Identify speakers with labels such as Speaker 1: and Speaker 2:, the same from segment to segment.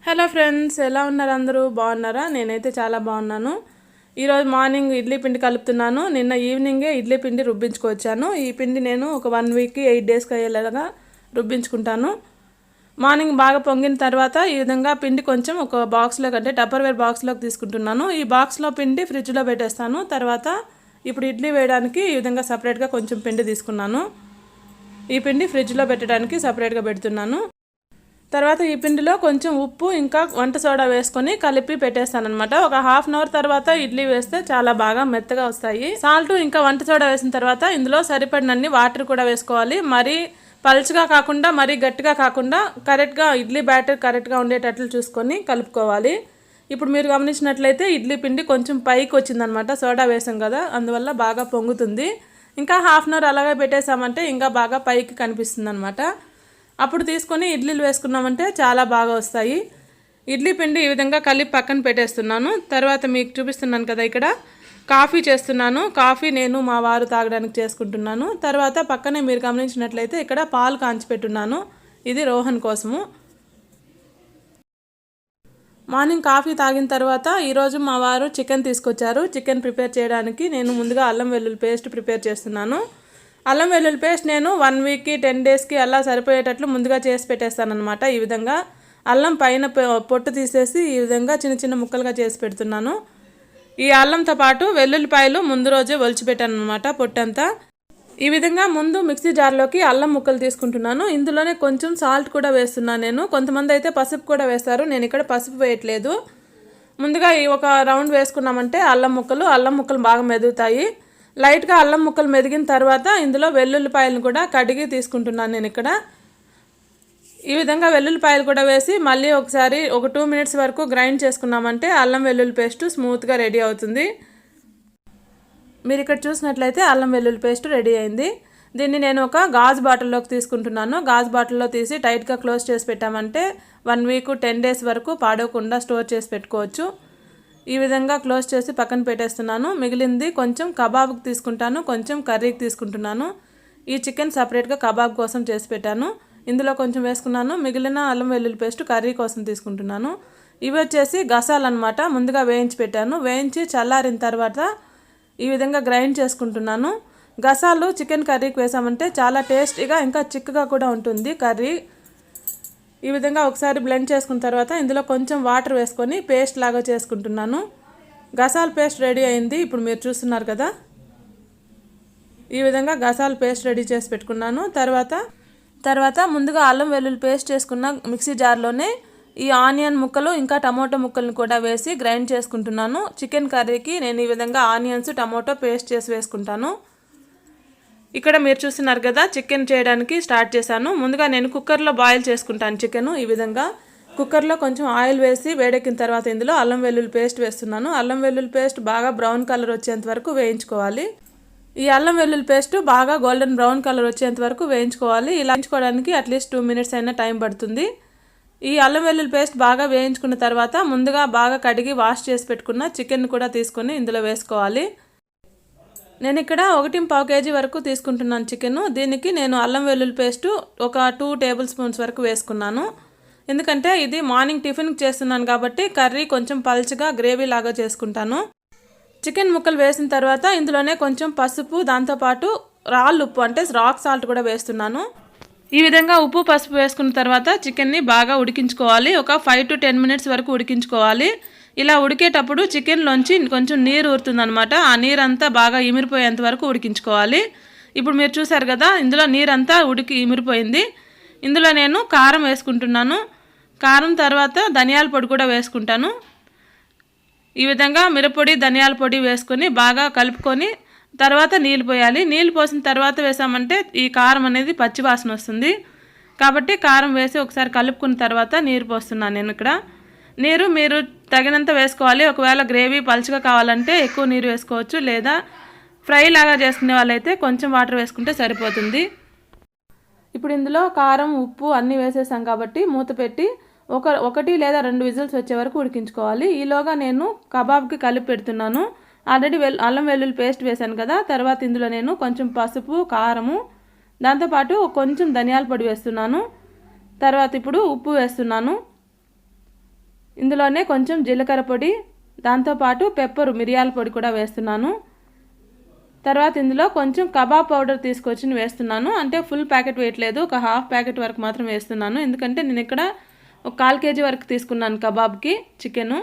Speaker 1: Hello friends, ఎలా ఉన్నారు? అందరూ బాగున్నారా? నేనైతే చాలా బాగున్నాను. ఈరోజు మార్నింగ్ ఇడ్లీ పిండి కలుపుతున్నాను. నిన్న ఈవినింగే ఇడ్లీ పిండి రుబ్బించుకొచ్చాను. ఈ పిండి నేను ఒక 1 వీక్కి 8 డేస్కి అయ్యేలాగా రుబ్బించుకుంటాను. మార్నింగ్ బాగా పొంగిన తర్వాత ఈ విధంగా పిండి కొంచెం ఒక బాక్స్లో కంటే టప్పర్వేర్ బాక్స్లోకి తీసుకుంటున్నాను. ఈ బాక్స్లో పిండి ఫ్రిడ్జ్లో పెట్టేస్తాను. తర్వాత ఇప్పుడు ఇడ్లీ వేయడానికి ఈ విధంగా సపరేట్గా కొంచెం పిండి తీసుకున్నాను. ఈ పిండి ఫ్రిడ్జ్లో పెట్టడానికి సపరేట్గా పెడుతున్నాను. తర్వాత ఈ పిండిలో కొంచెం ఉప్పు ఇంకా వంట సోడా వేసుకొని కలిపి పెట్టేస్తానమాట. ఒక హాఫ్ అన్ అవర్ తర్వాత ఇడ్లీ వేస్తే చాలా బాగా మెత్తగా వస్తాయి. సాల్ట్ ఇంకా వంట సోడా వేసిన తర్వాత ఇందులో సరిపడినన్ని వాటర్ కూడా వేసుకోవాలి. మరీ పల్చగా కాకుండా మరీ గట్టిగా కాకుండా కరెక్ట్గా ఇడ్లీ బ్యాటర్ కరెక్ట్గా ఉండేటట్లు చూసుకొని కలుపుకోవాలి. ఇప్పుడు మీరు గమనించినట్లయితే ఇడ్లీ పిండి కొంచెం పైకి వచ్చిందనమాట. సోడా వేసాం కదా, అందువల్ల బాగా పొంగుతుంది. ఇంకా హాఫ్ అన్ అవర్ అలాగే పెట్టేసామంటే ఇంకా బాగా పైకి కనిపిస్తుంది అనమాట. అప్పుడు తీసుకొని ఇడ్లీలు వేసుకున్నామంటే చాలా బాగా వస్తాయి. ఇడ్లీ పిండి ఈ విధంగా కలిపి పక్కన పెట్టేస్తున్నాను. తర్వాత మీకు చూపిస్తున్నాను కదా, ఇక్కడ కాఫీ చేస్తున్నాను. కాఫీ నేను మా వారు తాగడానికి చేసుకుంటున్నాను. తర్వాత పక్కనే మీరు గమనించినట్లయితే ఇక్కడ పాలు కాంచి పెట్టున్నాను. ఇది రోహన్ కోసము. మార్నింగ్ కాఫీ తాగిన తర్వాత ఈరోజు మా వారు చికెన్ తీసుకొచ్చారు. చికెన్ ప్రిపేర్ చేయడానికి నేను ముందుగా అల్లం వెల్లుల్లి పేస్ట్ ప్రిపేర్ చేస్తున్నాను. అల్లం వెల్లుల్లి పేస్ట్ నేను 1 వీక్కి 10 డేస్కి అలా సరిపోయేటట్లు ముందుగా చేసి పెట్టేస్తానమాట. ఈ విధంగా అల్లం పైన పొట్టు తీసేసి ఈ విధంగా చిన్న చిన్న ముక్కలుగా చేసి పెడుతున్నాను. ఈ అల్లంతో పాటు వెల్లుల్లిపాయలు ముందు రోజే ఒలిచిపెట్టాను అనమాట, పొట్టంతా. ఈ విధంగా ముందు మిక్సీ జార్లోకి అల్లం ముక్కలు తీసుకుంటున్నాను. ఇందులోనే కొంచెం సాల్ట్ కూడా వేస్తున్నాను నేను. కొంతమంది అయితే పసుపు కూడా వేస్తారు, నేను ఇక్కడ పసుపు వేయట్లేదు. ముందుగా ఒక రౌండ్ వేసుకున్నామంటే అల్లం ముక్కలు బాగా మెదుగుతాయి. లైట్గా అల్లం ముక్కలు మెదిగిన తర్వాత ఇందులో వెల్లుల్లిపాయలను కూడా కడిగి తీసుకుంటున్నాను నేను ఇక్కడ. ఈ విధంగా వెల్లుల్లిపాయలు కూడా వేసి మళ్ళీ ఒకసారి ఒక 2 మినిట్స్ వరకు గ్రైండ్ చేసుకున్నామంటే అల్లం వెల్లుల్లి పేస్ట్ స్మూత్గా రెడీ అవుతుంది. మీరు ఇక్కడ చూసినట్లయితే అల్లం వెల్లుల్లి పేస్ట్ రెడీ అయింది. దీన్ని నేను ఒక గాజు బాటిల్లోకి తీసుకుంటున్నాను. గాజు బాటిల్లో తీసి టైట్గా క్లోజ్ చేసి పెట్టామంటే 1 వీక్ 10 డేస్ వరకు పాడవకుండా స్టోర్ చేసి పెట్టుకోవచ్చు. ఈ విధంగా క్లోజ్ చేసి పక్కన పెట్టేస్తున్నాను. మిగిలింది కొంచెం కబాబ్కి తీసుకుంటాను, కొంచెం కర్రీకి తీసుకుంటున్నాను. ఈ చికెన్ సపరేట్గా కబాబ్ కోసం చేసి పెట్టాను. ఇందులో కొంచెం వేసుకున్నాను. మిగిలిన అల్లం వెల్లుల్లి పేస్ట్ కర్రీ కోసం తీసుకుంటున్నాను. ఇవి వచ్చేసి గసాలన్నమాట. ముందుగా వేయించి పెట్టాను. వేయించి చల్లారిన తర్వాత ఈ విధంగా గ్రైండ్ చేసుకుంటున్నాను. గసాలు చికెన్ కర్రీకి వేసామంటే చాలా టేస్టీగా ఇంకా చిక్కగా కూడా ఉంటుంది కర్రీ. ఈ విధంగా ఒకసారి బ్లెండ్ చేసుకున్న తర్వాత ఇందులో కొంచెం వాటర్ వేసుకొని పేస్ట్ లాగా చేసుకుంటున్నాను. గసాల పేస్ట్ రెడీ అయింది. ఇప్పుడు మీరు చూస్తున్నారు కదా, ఈ విధంగా గసాల పేస్ట్ రెడీ చేసి పెట్టుకున్నాను. తర్వాత ముందుగా అల్లం వెల్లుల్లి పేస్ట్ చేసుకున్న మిక్సీ జార్లోనే ఈ ఆనియన్ ముక్కలు ఇంకా టమోటో ముక్కలను కూడా వేసి గ్రైండ్ చేసుకుంటున్నాను. చికెన్ కర్రీకి నేను ఈ విధంగా ఆనియన్స్ టమోటో పేస్ట్ చేసి వేసుకుంటాను. ఇక్కడ మీరు చూస్తున్నారు కదా, చికెన్ చేయడానికి స్టార్ట్ చేశాను. ముందుగా నేను కుక్కర్లో బాయిల్ చేసుకుంటాను చికెన్. ఈ విధంగా కుక్కర్లో కొంచెం ఆయిల్ వేసి వేడెక్కిన తర్వాత ఇందులో అల్లం వెల్లుల్లి పేస్ట్ వేస్తున్నాను. అల్లం వెల్లుల్లి పేస్ట్ బాగా బ్రౌన్ కలర్ వచ్చేంత వరకు వేయించుకోవాలి. ఈ అల్లం వెల్లుల్లి పేస్ట్ బాగా గోల్డెన్ బ్రౌన్ కలర్ వచ్చేంత వరకు వేయించుకోవాలి. ఇలా వేయించుకోవడానికి అట్లీస్ట్ 2 మినిట్స్ అయినా టైం పడుతుంది. ఈ అల్లం వెల్లుల్లి పేస్ట్ బాగా వేయించుకున్న తర్వాత ముందుగా బాగా కడిగి వాష్ చేసి పెట్టుకున్న చికెన్ కూడా తీసుకొని ఇందులో వేసుకోవాలి. నేను ఇక్కడ 1.5 కేజీ వరకు తీసుకుంటున్నాను చికెన్. దీనికి నేను అల్లం వెల్లుల్లి పేస్ట్ ఒక 2 టేబుల్ స్పూన్స్ వరకు వేసుకున్నాను. ఎందుకంటే ఇది మార్నింగ్ టిఫిన్కి చేస్తున్నాను కాబట్టి కర్రీ కొంచెం పల్చగా గ్రేవీ లాగా చేసుకుంటాను. చికెన్ ముక్కలు వేసిన తర్వాత ఇందులోనే కొంచెం పసుపు, దాంతోపాటు రాళ్ళు ఉప్పు అంటే రాక్ సాల్ట్ కూడా వేస్తున్నాను. ఈ విధంగా ఉప్పు పసుపు వేసుకున్న తర్వాత చికెన్ని బాగా ఉడికించుకోవాలి. ఒక 5 to 10 మినిట్స్ వరకు ఉడికించుకోవాలి. ఇలా ఉడికేటప్పుడు చికెన్లోంచి కొంచెం నీరు ఊరుతుందనమాట. ఆ నీరంతా బాగా ఇమిరిపోయేంత వరకు ఉడికించుకోవాలి. ఇప్పుడు మీరు చూసారు కదా, ఇందులో నీరంతా ఇమిరిపోయింది. ఇందులో నేను కారం వేసుకుంటున్నాను. కారం తర్వాత ధనియాల పొడి కూడా వేసుకుంటాను. ఈ విధంగా మిరప్పొడి ధనియాల పొడి వేసుకొని బాగా కలుపుకొని తర్వాత నీళ్ళు పోయాలి. నీళ్ళు పోసిన తర్వాత వేసామంటే ఈ కారం అనేది పచ్చివాసన వస్తుంది. కాబట్టి కారం వేసి ఒకసారి కలుపుకున్న తర్వాత నీరు పోస్తున్నాను నేను ఇక్కడ. నీరు మీరు తగినంత వేసుకోవాలి. ఒకవేళ గ్రేవీ పలుచగా కావాలంటే ఎక్కువ నీరు వేసుకోవచ్చు, లేదా ఫ్రై లాగా చేసుకునే వాళ్ళైతే కొంచెం వాటర్ వేసుకుంటే సరిపోతుంది. ఇప్పుడు ఇందులో కారం ఉప్పు అన్నీ వేసేసాం కాబట్టి మూత పెట్టి 1 లేదా 2 విజిల్స్ వచ్చే వరకు ఉడికించుకోవాలి. ఈలోగా నేను కబాబ్కి కలిపి పెడుతున్నాను. ఆల్రెడీ అల్లం వెల్లుల్లి పేస్ట్ వేసాను కదా. తర్వాత ఇందులో నేను కొంచెం పసుపు, కారము, దాంతోపాటు కొంచెం ధనియాల పొడి వేస్తున్నాను. తర్వాత ఇప్పుడు ఉప్పు వేస్తున్నాను. ఇందులోనే కొంచెం జీలకర్ర పొడి, దాంతోపాటు పెప్పర్ మిరియాల పొడి కూడా వేస్తున్నాను. తర్వాత ఇందులో కొంచెం కబాబ్ పౌడర్ తీసుకొచ్చి వేస్తున్నాను. అంటే ఫుల్ ప్యాకెట్ వేయట్లేదు, ఒక హాఫ్ ప్యాకెట్ వరకు మాత్రం వేస్తున్నాను. ఎందుకంటే నేను ఇక్కడ ఒక 1/4 kg వరకు తీసుకున్నాను కబాబ్కి చికెను.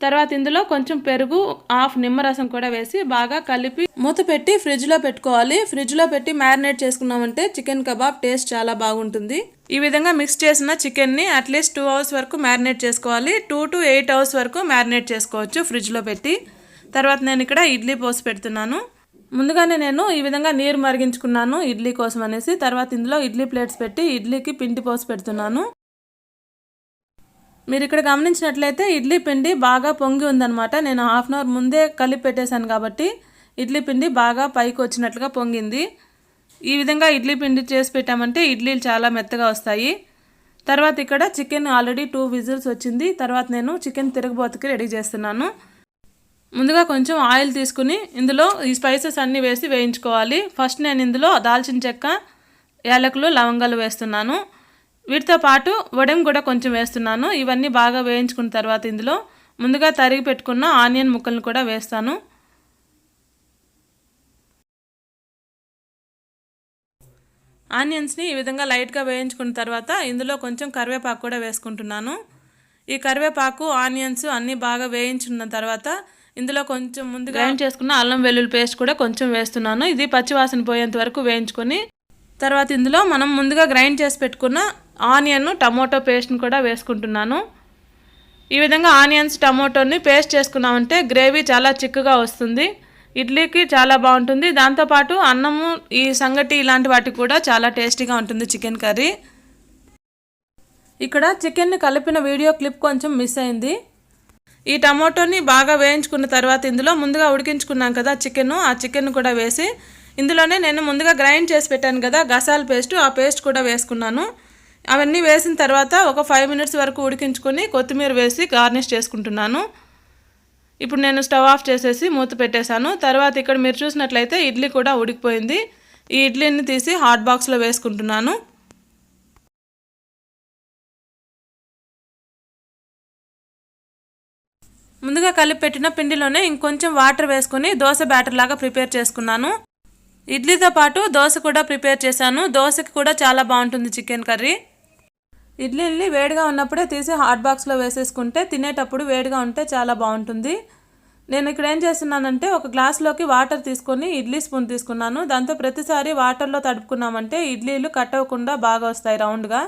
Speaker 1: తర్వాత ఇందులో కొంచెం పెరుగు, హాఫ్ నిమ్మరసం కూడా వేసి బాగా కలిపి మూత పెట్టి ఫ్రిడ్జ్లో పెట్టుకోవాలి. ఫ్రిడ్జ్లో పెట్టి మ్యారినేట్ చేసుకున్నామంటే చికెన్ కబాబ్ టేస్ట్ చాలా బాగుంటుంది. ఈ విధంగా మిక్స్ చేసిన చికెన్ని అట్లీస్ట్ 2 hours వరకు మ్యారినేట్ చేసుకోవాలి. 2 to 8 hours వరకు మ్యారినేట్ చేసుకోవచ్చు ఫ్రిడ్జ్లో పెట్టి. తర్వాత నేను ఇక్కడ ఇడ్లీ పోసి పెడుతున్నాను. ముందుగానే నేను ఈ విధంగా నీరు మరిగించుకున్నాను ఇడ్లీ కోసం అనేసి. తర్వాత ఇందులో ఇడ్లీ ప్లేట్స్ పెట్టి ఇడ్లీకి పిండి పోసి పెడుతున్నాను. మీరు ఇక్కడ గమనించినట్లయితే ఇడ్లీ పిండి బాగా పొంగి ఉందన్నమాట. నేను హాఫ్ అన్ అవర్ ముందే కలిపి పెట్టేశాను కాబట్టి ఇడ్లీ పిండి బాగా పైకి వచ్చినట్లుగా పొంగింది. ఈ విధంగా ఇడ్లీ పిండి చేసి పెట్టామంటే ఇడ్లీలు చాలా మెత్తగా వస్తాయి. తర్వాత ఇక్కడ చికెన్ ఆల్రెడీ 2 విజిల్స్ వచ్చింది. తర్వాత నేను చికెన్ తిరగబోతుకి రెడీ చేస్తున్నాను. ముందుగా కొంచెం ఆయిల్ తీసుకుని ఇందులో ఈ స్పైసెస్ అన్నీ వేసి వేయించుకోవాలి. ఫస్ట్ నేను ఇందులో దాల్చిన చెక్క, యాలకులు, లవంగాలు వేస్తున్నాను. వీటితో పాటు వడెం కూడా కొంచెం వేస్తున్నాను. ఇవన్నీ బాగా వేయించుకున్న తర్వాత ఇందులో ముందుగా తరిగి పెట్టుకున్న ఆనియన్ ముక్కలను కూడా వేస్తాను. ఆనియన్స్ని ఈ విధంగా లైట్గా వేయించుకున్న తర్వాత ఇందులో కొంచెం కరివేపాకు కూడా వేసుకుంటున్నాను. ఈ కరివేపాకు, ఆనియన్స్ అన్నీ బాగా వేయించుకున్న తర్వాత ఇందులో కొంచెం ముందుగా గ్రైండ్ చేసుకున్న అల్లం వెల్లుల్లి పేస్ట్ కూడా కొంచెం వేస్తున్నాను. ఇది పచ్చివాసన పోయేంత వరకు వేయించుకొని తర్వాత ఇందులో మనం ముందుగా గ్రైండ్ చేసి పెట్టుకున్న ఆనియన్, టమోటో పేస్ట్ని కూడా వేసుకుంటున్నాను. ఈ విధంగా ఆనియన్స్, టమోటోని పేస్ట్ చేసుకున్నామంటే గ్రేవీ చాలా చిక్కగా వస్తుంది. ఇడ్లీకి చాలా బాగుంటుంది. దాంతోపాటు అన్నము, ఈ సంగటి ఇలాంటి వాటికి కూడా చాలా టేస్టీగా ఉంటుంది చికెన్ కర్రీ. ఇక్కడ చికెన్ని కలిపిన వీడియో క్లిప్ కొంచెం మిస్ అయింది. ఈ టమోటోని బాగా వేయించుకున్న తర్వాత ఇందులో ముందుగా ఉడికించుకున్నాం కదా చికెన్, ఆ చికెన్ కూడా వేసి ఇందులోనే నేను ముందుగా గ్రైండ్ చేసి పెట్టాను కదా గసాల పేస్ట్, ఆ పేస్ట్ కూడా వేసుకున్నాను. అవన్నీ వేసిన తర్వాత ఒక 5 minutes వరకు ఉడికించుకొని కొత్తిమీర వేసి గార్నిష్ చేసుకుంటున్నాను. ఇప్పుడు నేను స్టవ్ ఆఫ్ చేసేసి మూత పెట్టేశాను. తర్వాత ఇక్కడ మీరు చూసినట్లయితే ఇడ్లీ కూడా ఉడికిపోయింది. ఈ ఇడ్లీని తీసి హాట్ బాక్స్లో వేసుకుంటున్నాను. ముందుగా కలిపి పెట్టిన పిండిలోనే ఇంకొంచెం వాటర్ వేసుకొని దోశ బ్యాటర్ లాగా ప్రిపేర్ చేసుకున్నాను. ఇడ్లీతో పాటు దోశ కూడా ప్రిపేర్ చేశాను. దోశకి కూడా చాలా బాగుంటుంది చికెన్ కర్రీ. ఇడ్లీని వేడిగా ఉన్నప్పుడే తీసి హాట్ బాక్స్లో వేసేసుకుంటే తినేటప్పుడు వేడిగా ఉంటే చాలా బాగుంటుంది. నేను ఇక్కడ ఏం చేస్తున్నానంటే ఒక గ్లాస్లోకి వాటర్ తీసుకొని ఇడ్లీ స్పూన్ తీసుకున్నాను. దాంతో ప్రతిసారి వాటర్లో తడుపుకున్నామంటే ఇడ్లీలు కట్ అవ్వకుండా బాగా వస్తాయి రౌండ్గా.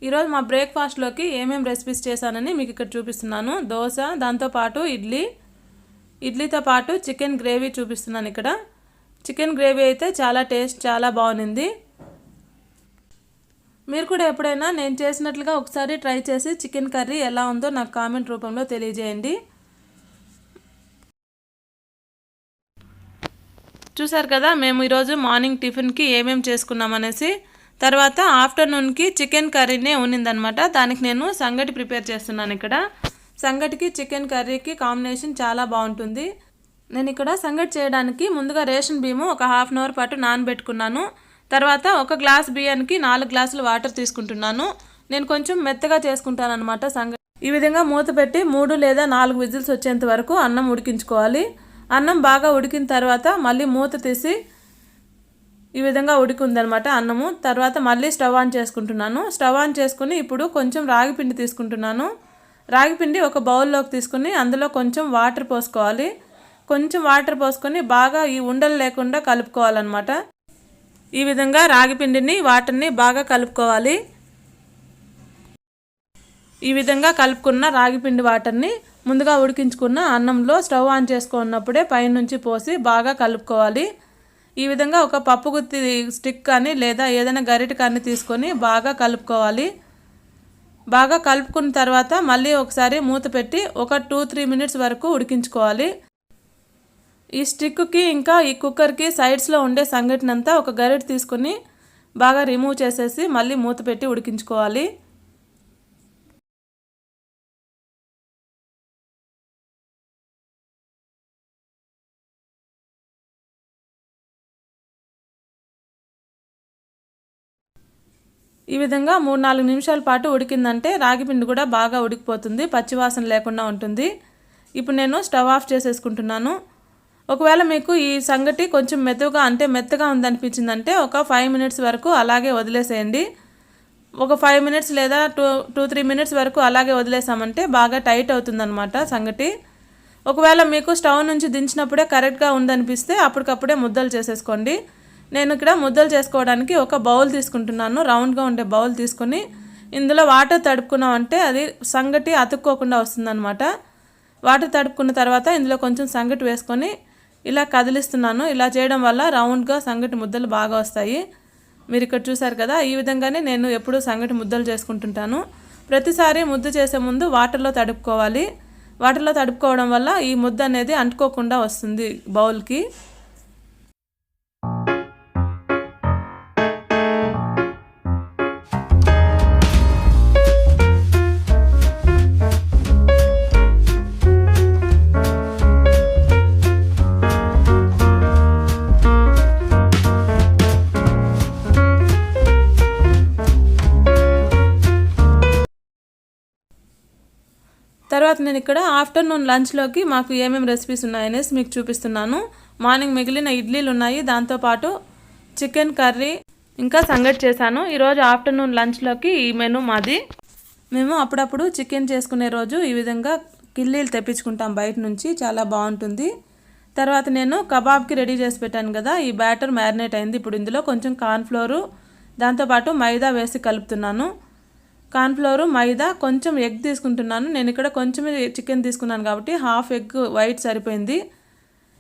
Speaker 1: ఈరోజు మా బ్రేక్ఫాస్ట్లోకి ఏమేమి రెసిపీస్ చేశానని మీకు ఇక్కడ చూపిస్తున్నాను. దోశ, దాంతోపాటు ఇడ్లీతో పాటు చికెన్ గ్రేవీ చూపిస్తున్నాను. ఇక్కడ చికెన్ గ్రేవీ అయితే చాలా బాగుంది. మీరు కూడా ఎప్పుడైనా నేను చేసినట్లుగా ఒకసారి ట్రై చేసి చికెన్ కర్రీ ఎలా ఉందో నాకు కామెంట్ రూపంలో తెలియజేయండి. చూసారు కదా మేము ఈరోజు మార్నింగ్ టిఫిన్కి ఏమేమి చేసుకున్నామనేసి. తర్వాత ఆఫ్టర్నూన్కి చికెన్ కర్రీనే ఉన్నిందనమాట. దానికి నేను సంగటి ప్రిపేర్ చేస్తున్నాను. ఇక్కడ సంగటికి చికెన్ కర్రీకి కాంబినేషన్ చాలా బాగుంటుంది. నేను ఇక్కడ సంగటి చేయడానికి ముందుగా రేషన్ బియ్యము ఒక హాఫ్ అన్ అవర్ పాటు నానబెట్టుకున్నాను. తర్వాత ఒక గ్లాస్ బియ్యానికి 4 గ్లాసులు వాటర్ తీసుకుంటున్నాను. నేను కొంచెం మెత్తగా చేసుకుంటాను అనమాట సంగటి. ఈ విధంగా మూత పెట్టి 3 లేదా 4 విజిల్స్ వచ్చేంత వరకు అన్నం ఉడికించుకోవాలి. అన్నం బాగా ఉడికిన తర్వాత మళ్ళీ మూత తీసి ఈ విధంగా ఉడికిందనమాట అన్నము. తర్వాత మళ్ళీ స్టవ్ ఆన్ చేసుకుంటున్నాను. స్టవ్ ఆన్ చేసుకుని ఇప్పుడు కొంచెం రాగిపిండి తీసుకుంటున్నాను. రాగిపిండి ఒక బౌల్లోకి తీసుకుని అందులో కొంచెం వాటర్ పోసుకోవాలి. కొంచెం వాటర్ పోసుకొని బాగా ఈ ఉండలు లేకుండా కలుపుకోవాలన్నమాట. ఈ విధంగా రాగిపిండిని వాటర్ని బాగా కలుపుకోవాలి. ఈ విధంగా కలుపుకున్న రాగిపిండి వాటర్ని ముందుగా ఉడికించుకున్న అన్నంలో స్టవ్ ఆన్ చేసుకున్నప్పుడే పైనుంచి పోసి బాగా కలుపుకోవాలి. ఈ విధంగా ఒక పప్పు గుత్తి స్టిక్ కానీ లేదా ఏదైనా గరిటె కానీ తీసుకొని బాగా కలుపుకోవాలి. బాగా కలుపుకున్న తర్వాత మళ్ళీ ఒకసారి మూత పెట్టి ఒక 2-3 minutes వరకు ఉడికించుకోవాలి. ఈ స్టిక్కి ఇంకా ఈ కుక్కర్కి సైడ్స్లో ఉండే సంగటినంతా ఒక గరిటె తీసుకొని బాగా రిమూవ్ చేసేసి మళ్ళీ మూత పెట్టి ఉడికించుకోవాలి. ఈ విధంగా 3-4 నిమిషాల పాటు ఉడికిందంటే రాగి పిండి కూడా బాగా ఉడికిపోతుంది, పచ్చివాసన లేకుండా ఉంటుంది. ఇప్పుడు నేను స్టవ్ ఆఫ్ చేసేసుకుంటున్నాను. ఒకవేళ మీకు ఈ సంగటి కొంచెం మెత్తగా ఉందనిపించిందంటే ఒక 5 మినిట్స్ వరకు అలాగే వదిలేసేయండి. ఒక 5 మినిట్స్ లేదా 2-3 మినిట్స్ వరకు అలాగే వదిలేసామంటే బాగా టైట్ అవుతుందన్నమాట సంగటి. ఒకవేళ మీకు స్టవ్ నుంచి దించినప్పుడే కరెక్ట్గా ఉందనిపిస్తే అప్పటికప్పుడే ముద్దలు చేసేసుకోండి. నేను ఇక్కడ ముద్దలు చేసుకోవడానికి ఒక బౌల్ తీసుకుంటున్నాను. రౌండ్గా ఉండే బౌల్ తీసుకొని ఇందులో వాటర్ తడుపుకున్నామంటే అది సంగటి అతుక్కోకుండా వస్తుందన్నమాట. వాటర్ తడుపుకున్న తర్వాత ఇందులో కొంచెం సంగటి వేసుకొని ఇలా కదిలిస్తున్నాను. ఇలా చేయడం వల్ల రౌండ్గా సంగటి ముద్దలు బాగా వస్తాయి. మీరు ఇక్కడ చూసారు కదా, ఈ విధంగానే నేను ఎప్పుడూ సంగటి ముద్దలు చేసుకుంటుంటాను. ప్రతిసారి ముద్ద చేసే ముందు వాటర్లో తడుపుకోవాలి. వాటర్లో తడుపుకోవడం వల్ల ఈ ముద్ద అనేది అంటుకోకుండా వస్తుంది బౌల్కి. తర్వాత నేను ఇక్కడ ఆఫ్టర్నూన్ లంచ్లోకి మాకు ఏమేమి రెసిపీస్ ఉన్నాయనేసి మీకు చూపిస్తున్నాను. మార్నింగ్ మిగిలిన ఇడ్లీలు ఉన్నాయి, దాంతోపాటు చికెన్ కర్రీ ఇంకా సంగటి చేశాను. ఈరోజు ఆఫ్టర్నూన్ లంచ్లోకి ఈ మెనూ మాది. మేము అప్పుడప్పుడు చికెన్ చేసుకునే రోజు ఈ విధంగా కిల్లీలు తెప్పించుకుంటాం బయట నుంచి, చాలా బాగుంటుంది. తర్వాత నేను కబాబ్కి రెడీ చేసి పెట్టాను కదా, ఈ బ్యాటర్ మ్యారినేట్ అయింది. ఇప్పుడు ఇందులో కొంచెం కార్న్ఫ్లోరు దాంతోపాటు మైదా వేసి కలుపుతున్నాను. కార్న్ఫ్లోరు, మైదా, కొంచెం ఎగ్ తీసుకుంటున్నాను. నేను ఇక్కడ కొంచెం చికెన్ తీసుకున్నాను కాబట్టి హాఫ్ ఎగ్ వైట్ సరిపోయింది.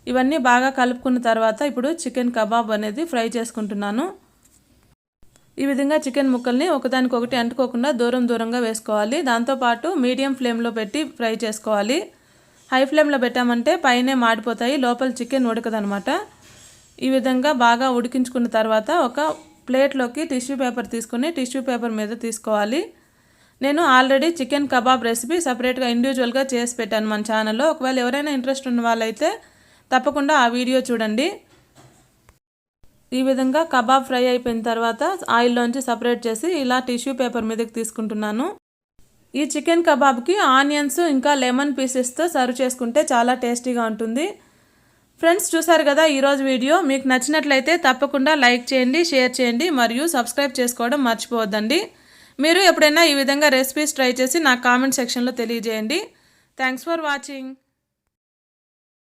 Speaker 1: ఇవన్నీ బాగా కలుపుకున్న తర్వాత ఇప్పుడు చికెన్ కబాబ్ అనేది ఫ్రై చేసుకుంటున్నాను. ఈ విధంగా చికెన్ ముక్కల్ని ఒకదానికొకటి అంటుకోకుండా దూరంగా వేసుకోవాలి. దాంతోపాటు మీడియం ఫ్లేమ్లో పెట్టి ఫ్రై చేసుకోవాలి. హై ఫ్లేమ్లో పెట్టామంటే పైనే మాడిపోతాయి, లోపల చికెన్ ఉడకదనమాట. ఈ విధంగా బాగా ఉడికించుకున్న తర్వాత ఒక ప్లేట్లోకి టిష్యూ పేపర్ తీసుకుని టిష్యూ పేపర్ మీద తీసుకోవాలి. నేను ఆల్రెడీ చికెన్ కబాబ్ రెసిపీ సపరేట్గా ఇండివిజువల్గా చేసి పెట్టాను మన ఛానల్లో. ఒకవేళ ఎవరైనా ఇంట్రెస్ట్ ఉన్న వాళ్ళైతే తప్పకుండా ఆ వీడియో చూడండి. ఈ విధంగా కబాబ్ ఫ్రై అయిపోయిన తర్వాత ఆయిల్లోంచి సపరేట్ చేసి ఇలా టిష్యూ పేపర్ మీదకి తీసుకుంటున్నాను. ఈ చికెన్ కబాబ్కి ఆనియన్స్ ఇంకా లెమన్ పీసెస్తో సర్వ్ చేసుకుంటే చాలా టేస్టీగా ఉంటుంది. ఫ్రెండ్స్, చూసారు కదా ఈరోజు వీడియో. మీకు నచ్చినట్లయితే తప్పకుండా లైక్ చేయండి, షేర్ చేయండి మరియు సబ్స్క్రైబ్ చేసుకోవడం మర్చిపోవద్దండి. మీరు ఎప్పుడైనా ఈ విధంగా రెసిపీస్ ట్రై చేసి నాకు కామెంట్ సెక్షన్లో తెలియజేయండి. Thanks for watching.